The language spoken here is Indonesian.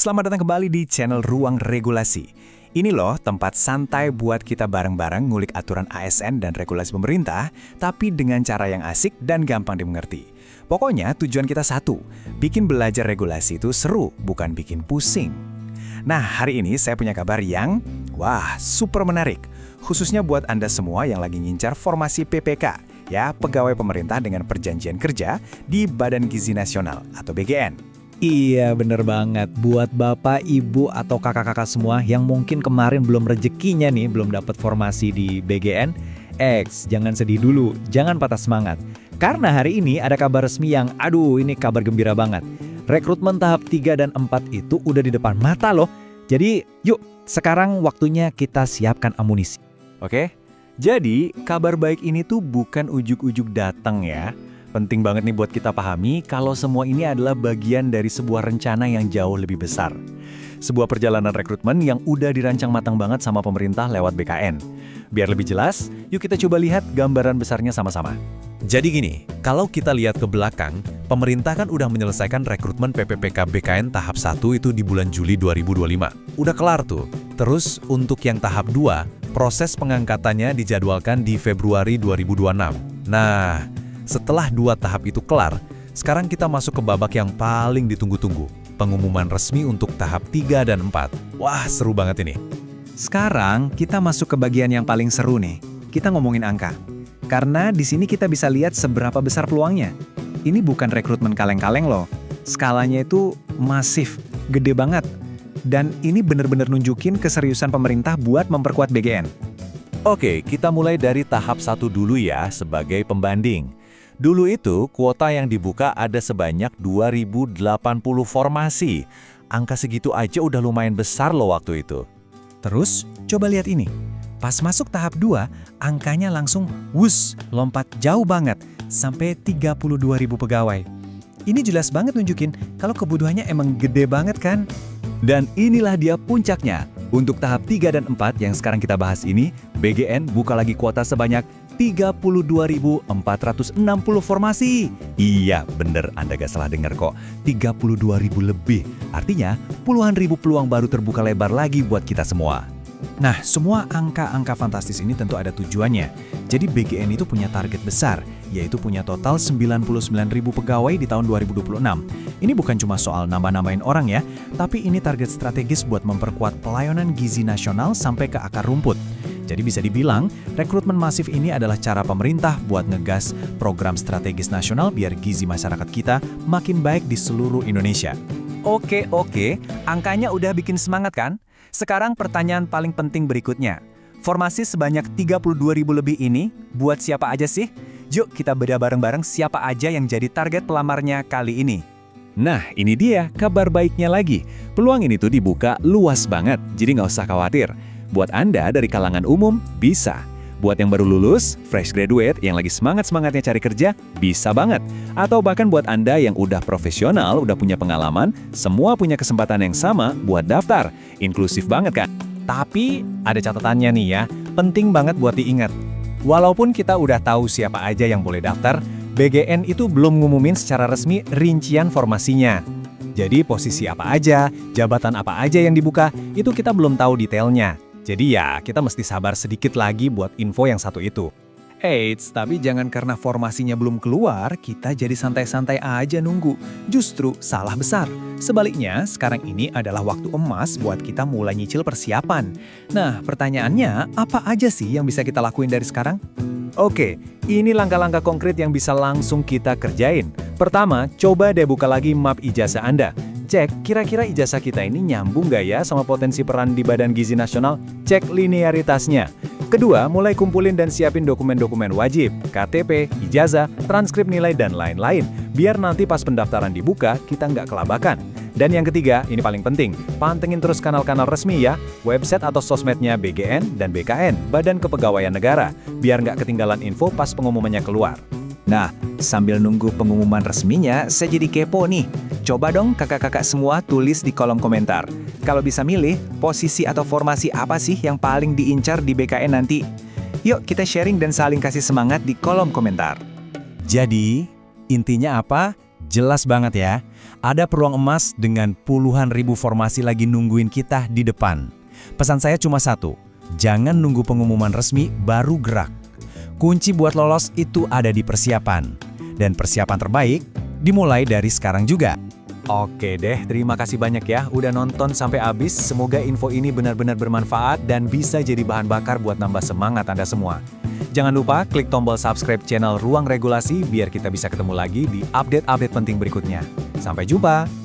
Selamat datang kembali di channel Ruang Regulasi. Ini loh tempat santai buat kita bareng-bareng ngulik aturan ASN dan regulasi pemerintah, tapi dengan cara yang asik dan gampang dimengerti. Pokoknya tujuan kita satu, bikin belajar regulasi itu seru, bukan bikin pusing. Nah, hari ini saya punya kabar yang, super menarik. Khususnya buat Anda semua yang lagi ngincar formasi PPK, ya, pegawai pemerintah dengan perjanjian kerja di Badan Gizi Nasional atau BGN. Iya, bener banget. Buat bapak, ibu, atau kakak-kakak semua yang mungkin kemarin belum rezekinya nih, belum dapat formasi di BGN, jangan sedih dulu, jangan patah semangat. Karena hari ini ada kabar resmi yang, ini kabar gembira banget. Rekrutmen tahap 3 dan 4 itu udah di depan mata loh. Jadi, yuk, sekarang waktunya kita siapkan amunisi. Oke, jadi kabar baik ini tuh bukan ujuk-ujuk datang ya. Penting banget nih buat kita pahami kalau semua ini adalah bagian dari sebuah rencana yang jauh lebih besar. Sebuah perjalanan rekrutmen yang udah dirancang matang banget sama pemerintah lewat BKN. Biar lebih jelas, yuk kita coba lihat gambaran besarnya sama-sama. Jadi gini, kalau kita lihat ke belakang, pemerintah kan udah menyelesaikan rekrutmen PPPK BKN tahap 1 itu di bulan Juli 2025. Udah kelar tuh. Terus untuk yang tahap 2, proses pengangkatannya dijadwalkan di Februari 2026. Nah, setelah 2 tahap itu kelar, sekarang kita masuk ke babak yang paling ditunggu-tunggu, pengumuman resmi untuk tahap 3 dan 4. Wah, seru banget ini. Sekarang kita masuk ke bagian yang paling seru nih. Kita ngomongin angka. Karena di sini kita bisa lihat seberapa besar peluangnya. Ini bukan rekrutmen kaleng-kaleng loh. Skalanya itu masif, gede banget. Dan ini benar-benar nunjukin keseriusan pemerintah buat memperkuat BGN. Oke, kita mulai dari tahap 1 dulu ya, sebagai pembanding. Dulu itu, kuota yang dibuka ada sebanyak 2.080 formasi. Angka segitu aja udah lumayan besar loh waktu itu. Terus, coba lihat ini. Pas masuk tahap 2, angkanya langsung lompat jauh banget, sampai 32.000 pegawai. Ini jelas banget nunjukin kalau kebutuhannya emang gede banget kan? Dan inilah dia puncaknya. Untuk tahap 3 dan 4 yang sekarang kita bahas ini, BGN buka lagi kuota sebanyak 32.460 formasi. Iya, bener, Anda gak salah dengar kok. 32.000 lebih. Artinya, puluhan ribu peluang baru terbuka lebar lagi buat kita semua. Nah, semua angka-angka fantastis ini tentu ada tujuannya. Jadi BGN itu punya target besar, yaitu punya total 99.000 pegawai di tahun 2026. Ini bukan cuma soal nambah-nambahin orang ya, tapi ini target strategis buat memperkuat pelayanan gizi nasional sampai ke akar rumput. Jadi bisa dibilang, rekrutmen masif ini adalah cara pemerintah buat ngegas program strategis nasional biar gizi masyarakat kita makin baik di seluruh Indonesia. Oke, angkanya udah bikin semangat kan? Sekarang pertanyaan paling penting berikutnya. Formasi sebanyak 32.000 lebih ini buat siapa aja sih? Yuk kita bedah bareng-bareng siapa aja yang jadi target pelamarnya kali ini. Nah, ini dia kabar baiknya lagi. Peluang ini tuh dibuka luas banget, jadi nggak usah khawatir. Buat Anda dari kalangan umum, bisa. Buat yang baru lulus, fresh graduate yang lagi semangat-semangatnya cari kerja, bisa banget. Atau bahkan buat Anda yang udah profesional, udah punya pengalaman, semua punya kesempatan yang sama buat daftar. Inklusif banget kan? Tapi ada catatannya nih ya, penting banget buat diingat. Walaupun kita udah tahu siapa aja yang boleh daftar, BGN itu belum ngumumin secara resmi rincian formasinya. Jadi posisi apa aja, jabatan apa aja yang dibuka, itu kita belum tahu detailnya. Jadi ya, kita mesti sabar sedikit lagi buat info yang satu itu. Tapi jangan karena formasinya belum keluar, kita jadi santai-santai aja nunggu. Justru salah besar. Sebaliknya, sekarang ini adalah waktu emas buat kita mulai nyicil persiapan. Nah, pertanyaannya, apa aja sih yang bisa kita lakuin dari sekarang? Oke, ini langkah-langkah konkret yang bisa langsung kita kerjain. Pertama, coba deh buka lagi map ijazah Anda. Cek, kira-kira ijazah kita ini nyambung nggak ya sama potensi peran di Badan Gizi Nasional? Cek linearitasnya. Kedua, mulai kumpulin dan siapin dokumen-dokumen wajib, KTP, ijazah, transkrip nilai, dan lain-lain. Biar nanti pas pendaftaran dibuka, kita nggak kelabakan. Dan yang ketiga, ini paling penting, pantengin terus kanal-kanal resmi ya, website atau sosmednya BGN dan BKN, Badan Kepegawaian Negara, biar nggak ketinggalan info pas pengumumannya keluar. Nah, sambil nunggu pengumuman resminya, saya jadi kepo nih. Coba dong kakak-kakak semua tulis di kolom komentar. Kalau bisa milih, posisi atau formasi apa sih yang paling diincar di BKN nanti? Yuk kita sharing dan saling kasih semangat di kolom komentar. Jadi, intinya apa? Jelas banget ya, ada peluang emas dengan puluhan ribu formasi lagi nungguin kita di depan. Pesan saya cuma satu, jangan nunggu pengumuman resmi baru gerak. Kunci buat lolos itu ada di persiapan. Dan persiapan terbaik dimulai dari sekarang juga. Oke deh, terima kasih banyak ya udah nonton sampai habis. Semoga info ini benar-benar bermanfaat dan bisa jadi bahan bakar buat nambah semangat Anda semua. Jangan lupa klik tombol subscribe channel Ruang Regulasi biar kita bisa ketemu lagi di update-update penting berikutnya. Sampai jumpa!